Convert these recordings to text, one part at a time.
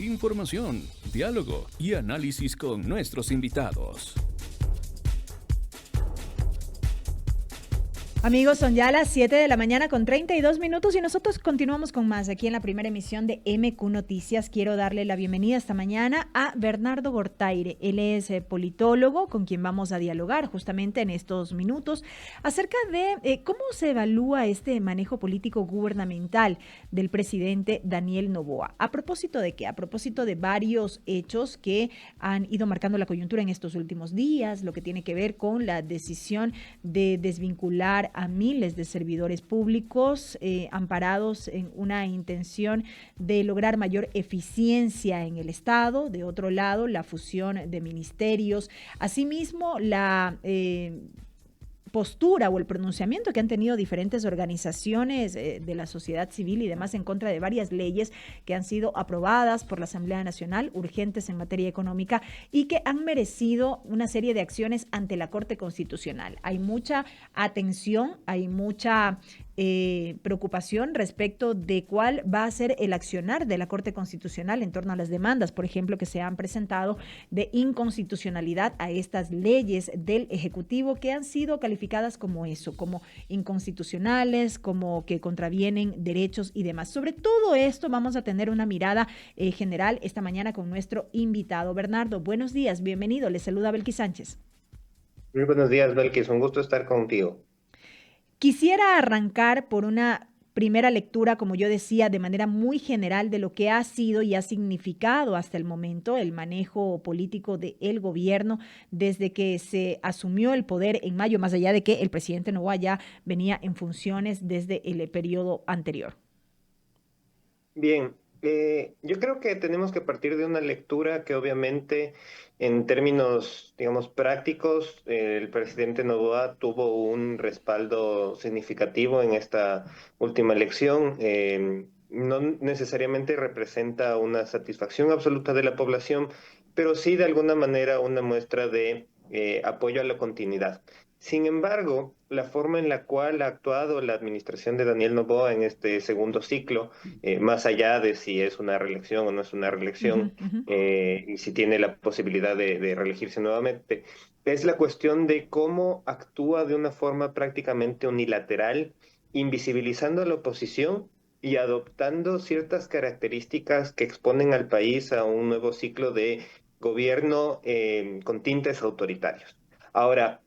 información, diálogo y análisis con nuestros invitados. Amigos, son ya las 7 de la mañana con 32 minutos y nosotros continuamos con más aquí en la primera emisión de MQ Noticias. Quiero darle la bienvenida esta mañana a Bernardo Gortaire. Él es politólogo con quien vamos a dialogar justamente en estos minutos acerca de cómo se evalúa este manejo político gubernamental del presidente Daniel Noboa. ¿A propósito de qué? A propósito de varios hechos que han ido marcando la coyuntura en estos últimos días, lo que tiene que ver con la decisión de desvincular a miles de servidores públicos amparados en una intención de lograr mayor eficiencia en el Estado. De otro lado, la fusión de ministerios. Asimismo, la postura o el pronunciamiento que han tenido diferentes organizaciones de la sociedad civil y demás en contra de varias leyes que han sido aprobadas por la Asamblea Nacional, urgentes en materia económica y que han merecido una serie de acciones ante la Corte Constitucional. Hay mucha atención, hay mucha preocupación respecto de cuál va a ser el accionar de la Corte Constitucional en torno a las demandas, por ejemplo, que se han presentado de inconstitucionalidad a estas leyes del Ejecutivo que han sido calificadas como eso, como inconstitucionales, como que contravienen derechos y demás. Sobre todo esto vamos a tener una mirada general esta mañana con nuestro invitado. Bernardo, buenos días, bienvenido. Le saluda Belkis Sánchez. Muy buenos días, Belkis. Un gusto estar contigo. Quisiera arrancar por una primera lectura, como yo decía, de manera muy general de lo que ha sido y ha significado hasta el momento el manejo político del gobierno desde que se asumió el poder en mayo, más allá de que el presidente Noboa ya venía en funciones desde el periodo anterior. Bien, yo creo que tenemos que partir de una lectura que obviamente en términos, digamos, prácticos, el presidente Noboa tuvo un respaldo significativo en esta última elección. No necesariamente representa una satisfacción absoluta de la población, pero sí de alguna manera una muestra de apoyo a la continuidad. Sin embargo, la forma en la cual ha actuado la administración de Daniel Noboa en este segundo ciclo, más allá de si es una reelección o no es una reelección, y si tiene la posibilidad de reelegirse nuevamente, es la cuestión de cómo actúa de una forma prácticamente unilateral, invisibilizando a la oposición y adoptando ciertas características que exponen al país a un nuevo ciclo de gobierno con tintes autoritarios. Ahora,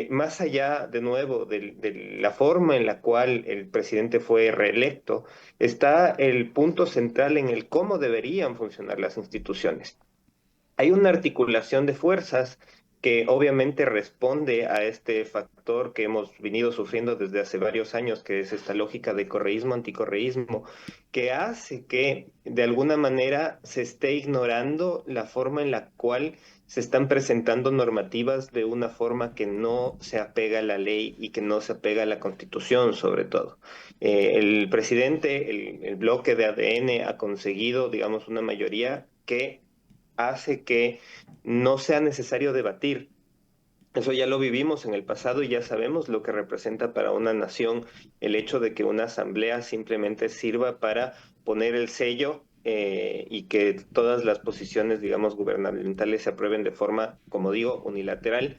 más allá, de nuevo, de la forma en la cual el presidente fue reelecto, está el punto central en el cómo deberían funcionar las instituciones. Hay una articulación de fuerzas que obviamente responde a este factor que hemos venido sufriendo desde hace varios años, que es esta lógica de correísmo-anticorreísmo, que hace que de alguna manera se esté ignorando la forma en la cual se están presentando normativas de una forma que no se apega a la ley y que no se apega a la Constitución, sobre todo. El presidente, el bloque de ADN ha conseguido, digamos, una mayoría que hace que no sea necesario debatir. Eso ya lo vivimos en el pasado y ya sabemos lo que representa para una nación el hecho de que una asamblea simplemente sirva para poner el sello y que todas las posiciones, digamos, gubernamentales se aprueben de forma, como digo, unilateral,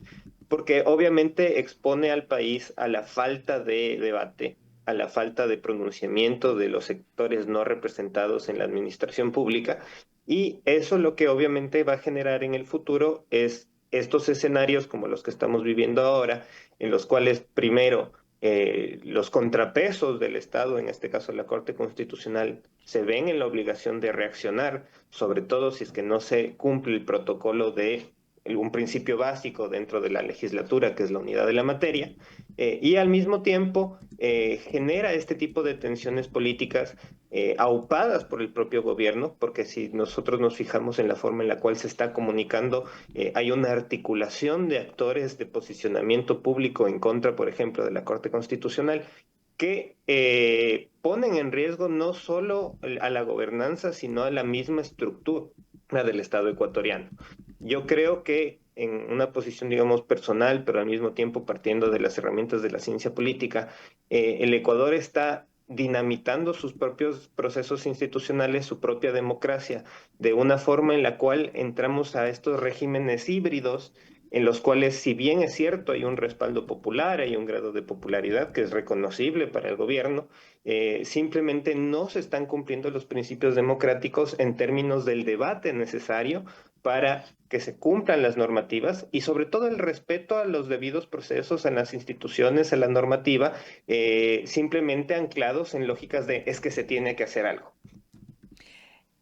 porque obviamente expone al país a la falta de debate, a la falta de pronunciamiento de los sectores no representados en la administración pública, y eso lo que obviamente va a generar en el futuro es estos escenarios como los que estamos viviendo ahora, en los cuales primero los contrapesos del Estado, en este caso la Corte Constitucional, se ven en la obligación de reaccionar, sobre todo si es que no se cumple el protocolo de un principio básico dentro de la legislatura, que es la unidad de la materia, y al mismo tiempo genera este tipo de tensiones políticas aupadas por el propio gobierno, porque si nosotros nos fijamos en la forma en la cual se está comunicando, hay una articulación de actores de posicionamiento público en contra, por ejemplo, de la Corte Constitucional, que ponen en riesgo no solo a la gobernanza, sino a la misma estructura del Estado ecuatoriano. Yo creo que en una posición, digamos, personal, pero al mismo tiempo partiendo de las herramientas de la ciencia política, el Ecuador está dinamitando sus propios procesos institucionales, su propia democracia, de una forma en la cual entramos a estos regímenes híbridos en los cuales, si bien es cierto, hay un respaldo popular, hay un grado de popularidad que es reconocible para el gobierno, simplemente no se están cumpliendo los principios democráticos en términos del debate necesario para que se cumplan las normativas y sobre todo el respeto a los debidos procesos, a las instituciones, a la normativa, simplemente anclados en lógicas de es que se tiene que hacer algo.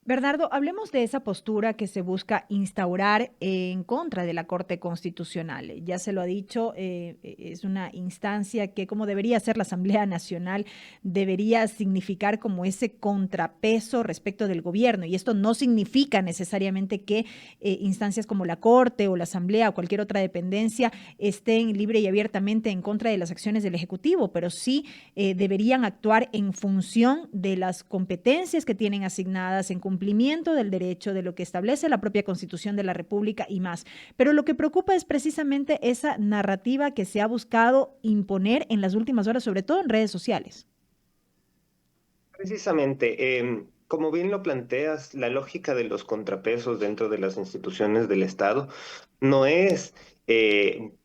Bernardo, hablemos de esa postura que se busca instaurar en contra de la Corte Constitucional. Ya se lo ha dicho, es una instancia que, como debería ser la Asamblea Nacional, debería significar como ese contrapeso respecto del gobierno. Y esto no significa necesariamente que instancias como la Corte o la Asamblea o cualquier otra dependencia estén libre y abiertamente en contra de las acciones del Ejecutivo, pero sí deberían actuar en función de las competencias que tienen asignadas, en cumplimiento del derecho, de lo que establece la propia Constitución de la República y más. Pero lo que preocupa es precisamente esa narrativa que se ha buscado imponer en las últimas horas, sobre todo en redes sociales. Precisamente, como bien lo planteas, la lógica de los contrapesos dentro de las instituciones del Estado no es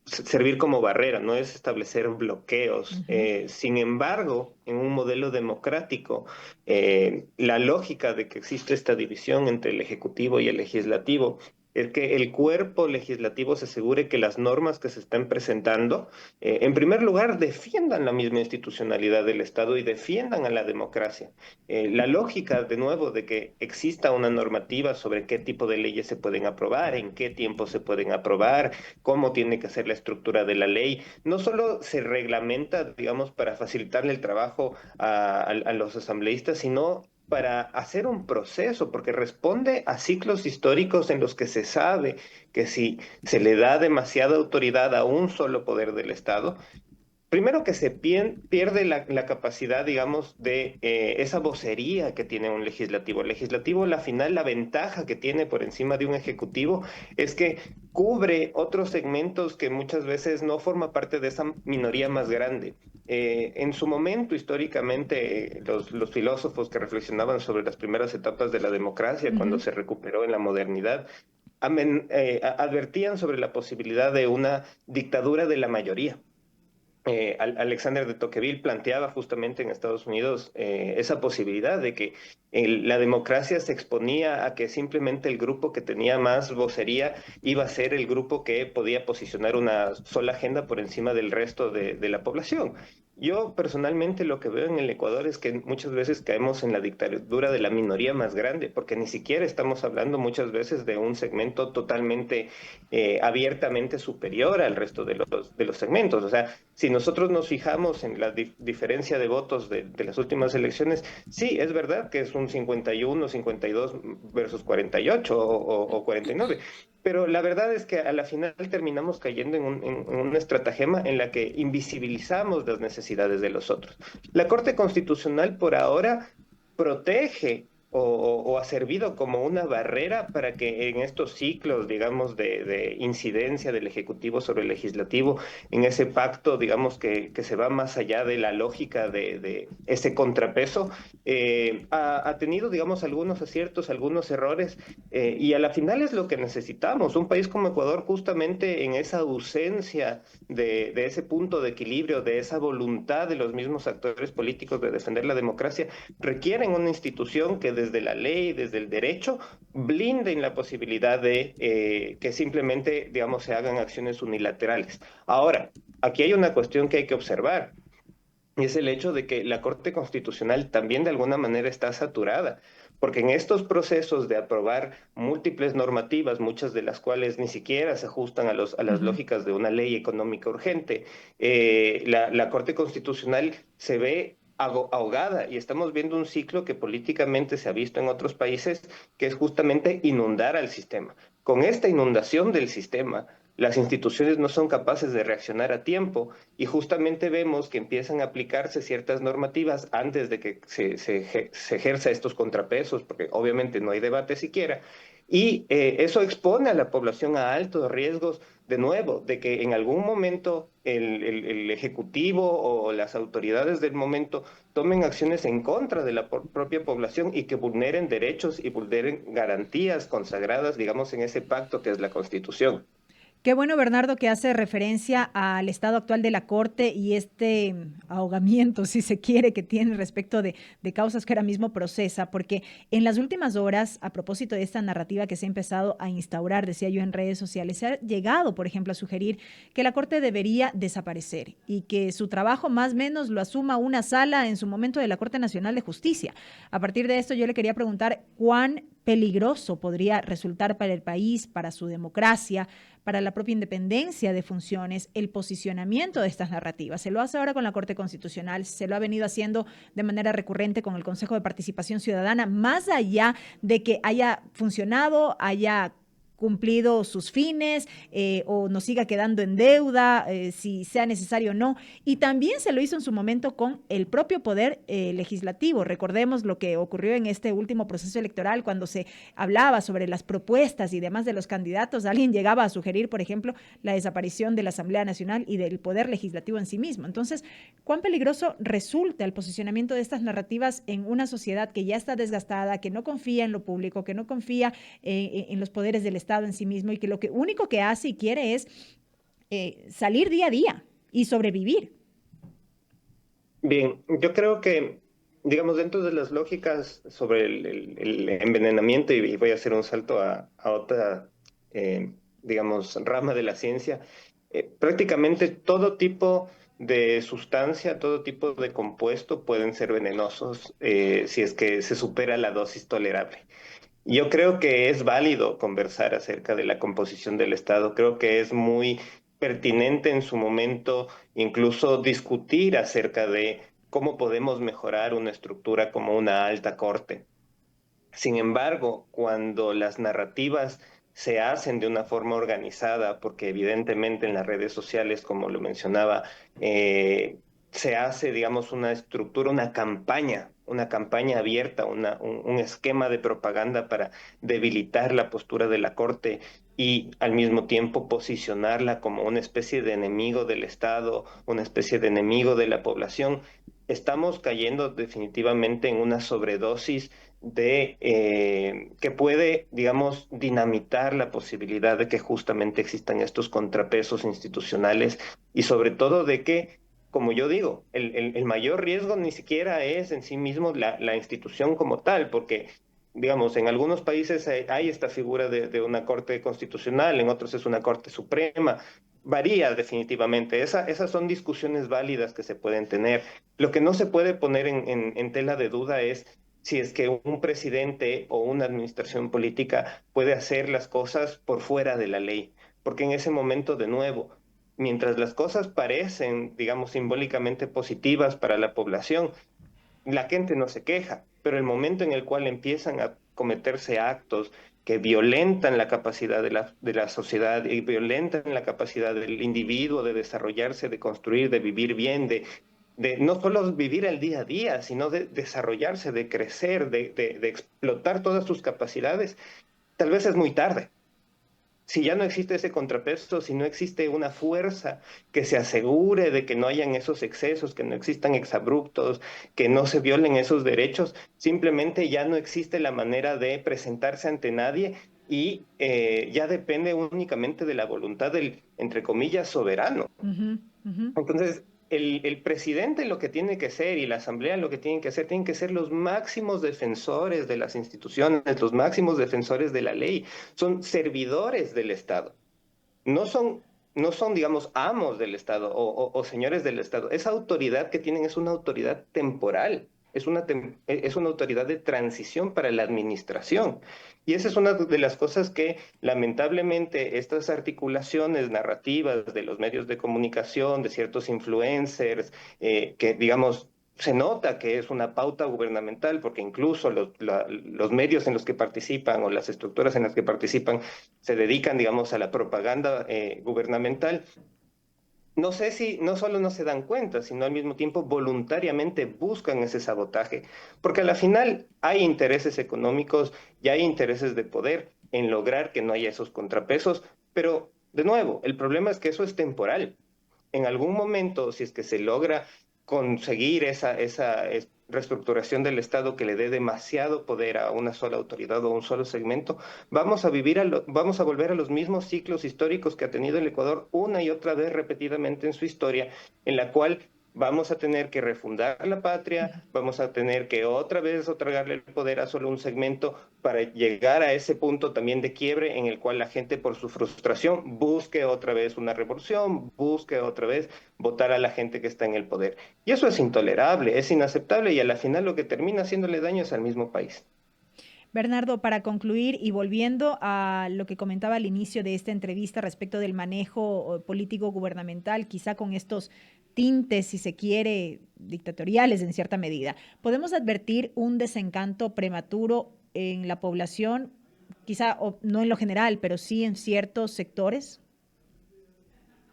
servir como barrera, no es establecer bloqueos. Ujú. Sin embargo, en un modelo democrático, la lógica de que existe esta división entre el Ejecutivo y el Legislativo es que el cuerpo legislativo se asegure que las normas que se están presentando, en primer lugar, defiendan la misma institucionalidad del Estado y defiendan a la democracia. La lógica, de nuevo, de que exista una normativa sobre qué tipo de leyes se pueden aprobar, en qué tiempo se pueden aprobar, cómo tiene que ser la estructura de la ley, no solo se reglamenta, digamos, para facilitarle el trabajo a los asambleístas, sino para hacer un proceso, porque responde a ciclos históricos en los que se sabe que si se le da demasiada autoridad a un solo poder del Estado, primero que se pierde la capacidad, digamos, de esa vocería que tiene un legislativo. El legislativo, la final, la ventaja que tiene por encima de un ejecutivo es que cubre otros segmentos que muchas veces no forma parte de esa minoría más grande. En su momento, históricamente, los filósofos que reflexionaban sobre las primeras etapas de la democracia, cuando Ujú. se recuperó en la modernidad, advertían sobre la posibilidad de una dictadura de la mayoría. Alexander de Tocqueville planteaba justamente en Estados Unidos esa posibilidad de que la democracia se exponía a que simplemente el grupo que tenía más vocería iba a ser el grupo que podía posicionar una sola agenda por encima del resto de la población. Yo personalmente lo que veo en el Ecuador es que muchas veces caemos en la dictadura de la minoría más grande, porque ni siquiera estamos hablando muchas veces de un segmento totalmente abiertamente superior al resto de los segmentos. O sea, si nosotros nos fijamos en la diferencia de votos de las últimas elecciones, sí, es verdad que es un 51, 52 versus 48 o 49, pero la verdad es que a la final terminamos cayendo en una estratagema en la que invisibilizamos las necesidades de los otros. La Corte Constitucional por ahora protege o ha servido como una barrera para que en estos ciclos, digamos, de incidencia del Ejecutivo sobre el Legislativo, en ese pacto, digamos, que se va más allá de la lógica de ese contrapeso, ha tenido, digamos, algunos aciertos, algunos errores, y a la final es lo que necesitamos. Un país como Ecuador, justamente en esa ausencia de ese punto de equilibrio, de esa voluntad de los mismos actores políticos de defender la democracia, requieren una institución que desde la ley, desde el derecho, blinden la posibilidad de que simplemente, digamos, se hagan acciones unilaterales. Ahora, aquí hay una cuestión que hay que observar. Y es el hecho de que la Corte Constitucional también de alguna manera está saturada, porque en estos procesos de aprobar múltiples normativas, muchas de las cuales ni siquiera se ajustan a las Ujú. lógicas de una ley económica urgente, la Corte Constitucional se ve ahogada y estamos viendo un ciclo que políticamente se ha visto en otros países, que es justamente inundar al sistema. Con esta inundación del sistema, las instituciones no son capaces de reaccionar a tiempo y justamente vemos que empiezan a aplicarse ciertas normativas antes de que se ejerza estos contrapesos, porque obviamente no hay debate siquiera, Y eso expone a la población a altos riesgos, de nuevo, de que en algún momento el Ejecutivo o las autoridades del momento tomen acciones en contra de la propia población y que vulneren derechos y vulneren garantías consagradas, digamos, en ese pacto que es la Constitución. Qué bueno, Bernardo, que hace referencia al estado actual de la Corte y este ahogamiento, si se quiere, que tiene respecto de causas que ahora mismo procesa, porque en las últimas horas, a propósito de esta narrativa que se ha empezado a instaurar, decía yo en redes sociales, se ha llegado, por ejemplo, a sugerir que la Corte debería desaparecer y que su trabajo más o menos lo asuma una sala en su momento de la Corte Nacional de Justicia. A partir de esto, yo le quería preguntar cuán peligroso podría resultar para el país, para su democracia, para la propia independencia de funciones, el posicionamiento de estas narrativas. Se lo hace ahora con la Corte Constitucional, se lo ha venido haciendo de manera recurrente con el Consejo de Participación Ciudadana, más allá de que haya funcionado, haya cumplido sus fines o nos siga quedando en deuda, si sea necesario o no. Y también se lo hizo en su momento con el propio poder legislativo. Recordemos lo que ocurrió en este último proceso electoral cuando se hablaba sobre las propuestas y demás de los candidatos. Alguien llegaba a sugerir, por ejemplo, la desaparición de la Asamblea Nacional y del poder legislativo en sí mismo. Entonces, ¿cuán peligroso resulta el posicionamiento de estas narrativas en una sociedad que ya está desgastada, que no confía en lo público, que no confía en los poderes del Estado en sí mismo y que lo único que hace y quiere es salir día a día y sobrevivir? Bien, yo creo que, digamos, dentro de las lógicas sobre el envenenamiento, y voy a hacer un salto a otra, digamos, rama de la ciencia, prácticamente todo tipo de sustancia, todo tipo de compuesto pueden ser venenosos si es que se supera la dosis tolerable. Yo creo que es válido conversar acerca de la composición del Estado. Creo que es muy pertinente en su momento incluso discutir acerca de cómo podemos mejorar una estructura como una alta corte. Sin embargo, cuando las narrativas se hacen de una forma organizada, porque evidentemente en las redes sociales, como lo mencionaba, se hace, digamos, una estructura, una campaña abierta, un esquema de propaganda para debilitar la postura de la Corte y al mismo tiempo posicionarla como una especie de enemigo del Estado, una especie de enemigo de la población. Estamos cayendo definitivamente en una sobredosis que puede, digamos, dinamitar la posibilidad de que justamente existan estos contrapesos institucionales y sobre todo de que, como yo digo, el mayor riesgo ni siquiera es en sí mismo la institución como tal, porque, digamos, en algunos países hay esta figura de una Corte Constitucional, en otros es una Corte Suprema. Varía definitivamente. Esas son discusiones válidas que se pueden tener. Lo que no se puede poner en tela de duda es si es que un presidente o una administración política puede hacer las cosas por fuera de la ley, porque en ese momento, de nuevo, mientras las cosas parecen, digamos, simbólicamente positivas para la población, la gente no se queja, pero el momento en el cual empiezan a cometerse actos que violentan la capacidad de la sociedad y violentan la capacidad del individuo de desarrollarse, de construir, de vivir bien, de no solo vivir el día a día, sino de desarrollarse, de crecer, de explotar todas sus capacidades, tal vez es muy tarde. Si ya no existe ese contrapeso, si no existe una fuerza que se asegure de que no hayan esos excesos, que no existan exabruptos, que no se violen esos derechos, simplemente ya no existe la manera de presentarse ante nadie y ya depende únicamente de la voluntad del, entre comillas, soberano. Ujú, ujú. Entonces, el presidente lo que tiene que ser y la asamblea lo que tienen que hacer, tienen que ser los máximos defensores de las instituciones, los máximos defensores de la ley. Son servidores del Estado. No son, no son, digamos, amos del Estado o señores del Estado. Esa autoridad que tienen es una autoridad temporal. Es una autoridad de transición para la administración. Y esa es una de las cosas que lamentablemente estas articulaciones narrativas de los medios de comunicación, de ciertos influencers, que digamos se nota que es una pauta gubernamental, porque incluso los medios en los que participan o las estructuras en las que participan se dedican, digamos, a la propaganda gubernamental. No sé si no solo no se dan cuenta, sino al mismo tiempo voluntariamente buscan ese sabotaje, porque a la final hay intereses económicos y hay intereses de poder en lograr que no haya esos contrapesos, pero de nuevo, el problema es que eso es temporal. En algún momento, si es que se logra conseguir esa reestructuración del Estado que le dé demasiado poder a una sola autoridad o a un solo segmento, vamos a volver a los mismos ciclos históricos que ha tenido el Ecuador una y otra vez repetidamente en su historia, en la cual vamos a tener que refundar la patria, vamos a tener que otra vez otorgarle el poder a solo un segmento para llegar a ese punto también de quiebre en el cual la gente por su frustración busque otra vez una revolución, busque otra vez votar a la gente que está en el poder. Y eso es intolerable, es inaceptable y a la final lo que termina haciéndole daño es al mismo país. Bernardo, para concluir y volviendo a lo que comentaba al inicio de esta entrevista respecto del manejo político gubernamental, quizá con estos tintes, si se quiere, dictatoriales en cierta medida, ¿podemos advertir un desencanto prematuro en la población, quizá no en lo general, pero sí en ciertos sectores?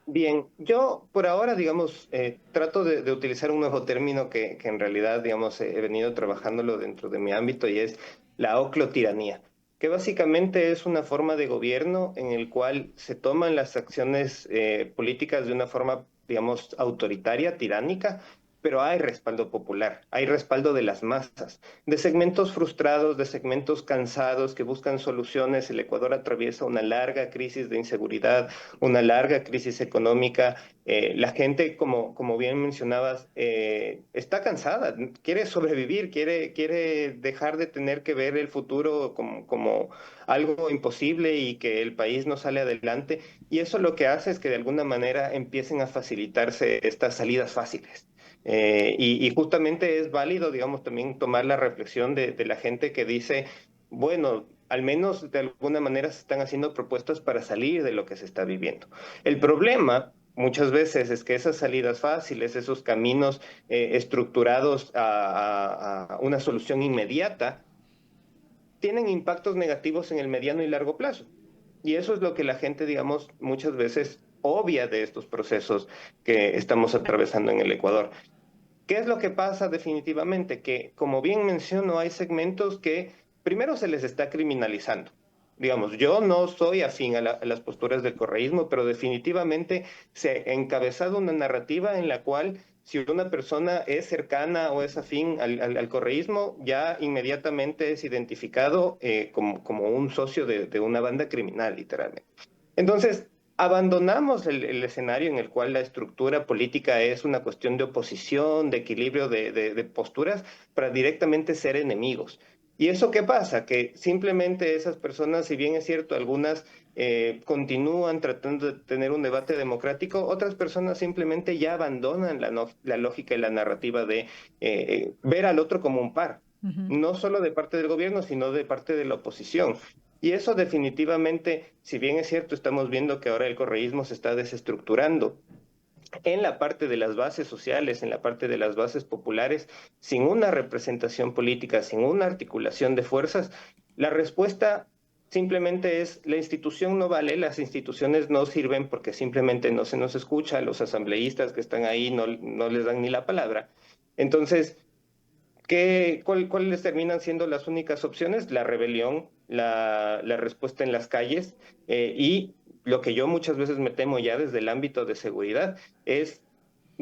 Bien, yo por ahora, digamos, trato de utilizar un nuevo término que en realidad, digamos, he venido trabajándolo dentro de mi ámbito y es la oclotiranía, que básicamente es una forma de gobierno en el cual se toman las acciones políticas de una forma, digamos, autoritaria, tiránica, pero hay respaldo popular, hay respaldo de las masas, de segmentos frustrados, de segmentos cansados que buscan soluciones. El Ecuador atraviesa una larga crisis de inseguridad, una larga crisis económica. La gente, como bien mencionabas, está cansada, quiere sobrevivir, quiere dejar de tener que ver el futuro como algo imposible y que el país no sale adelante. Y eso lo que hace es que de alguna manera empiecen a facilitarse estas salidas fáciles. Y justamente es válido, digamos, también tomar la reflexión de la gente que dice, bueno, al menos de alguna manera se están haciendo propuestas para salir de lo que se está viviendo. El problema muchas veces es que esas salidas fáciles, esos caminos estructurados a una solución inmediata, tienen impactos negativos en el mediano y largo plazo. Y eso es lo que la gente, digamos, muchas veces obvia de estos procesos que estamos atravesando en el Ecuador. ¿Qué es lo que pasa definitivamente? Que, como bien menciono, hay segmentos que primero se les está criminalizando. Digamos, yo no soy afín a las posturas del correísmo, pero definitivamente se ha encabezado una narrativa en la cual si una persona es cercana o es afín al correísmo, ya inmediatamente es identificado como un socio de una banda criminal, literalmente. Entonces, abandonamos el escenario en el cual la estructura política es una cuestión de oposición, de equilibrio de posturas, para directamente ser enemigos. ¿Y eso qué pasa? Que simplemente esas personas, si bien es cierto, algunas continúan tratando de tener un debate democrático, otras personas simplemente ya abandonan la lógica y la narrativa de ver al otro como un par, Ujú. no solo de parte del gobierno, sino de parte de la oposición. Y eso definitivamente, si bien es cierto, estamos viendo que ahora el correísmo se está desestructurando en la parte de las bases sociales, en la parte de las bases populares, sin una representación política, sin una articulación de fuerzas, la respuesta simplemente es la institución no vale, las instituciones no sirven porque simplemente no se nos escucha, los asambleístas que están ahí no les dan ni la palabra. Entonces, ¿cuáles terminan siendo las únicas opciones? La rebelión, la respuesta en las calles y lo que yo muchas veces me temo ya desde el ámbito de seguridad es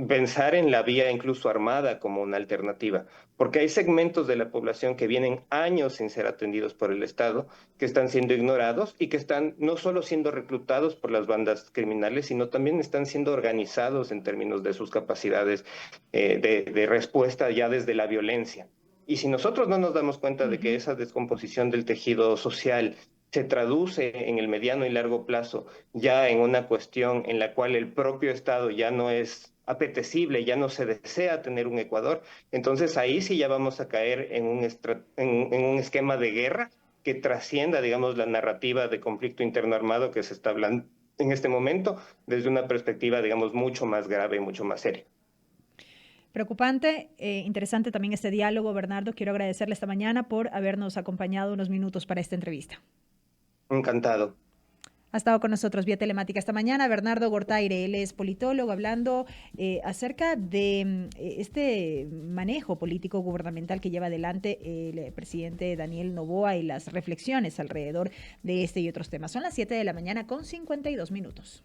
pensar en la vía incluso armada como una alternativa, porque hay segmentos de la población que vienen años sin ser atendidos por el Estado, que están siendo ignorados y que están no solo siendo reclutados por las bandas criminales, sino también están siendo organizados en términos de sus capacidades de respuesta ya desde la violencia. Y si nosotros no nos damos cuenta de que Ujú. esa descomposición del tejido social se traduce en el mediano y largo plazo ya en una cuestión en la cual el propio Estado ya no es apetecible, ya no se desea tener un Ecuador, entonces ahí sí ya vamos a caer en un esquema de guerra que trascienda, digamos, la narrativa de conflicto interno armado que se está hablando en este momento desde una perspectiva, digamos, mucho más grave y mucho más seria. Preocupante, interesante también este diálogo, Bernardo. Quiero agradecerle esta mañana por habernos acompañado unos minutos para esta entrevista. Encantado. Ha estado con nosotros vía telemática esta mañana Bernardo Gortaire, él es politólogo, hablando acerca de este manejo político gubernamental que lleva adelante el presidente Daniel Noboa y las reflexiones alrededor de este y otros temas. Son las 7 de la mañana con 52 minutos.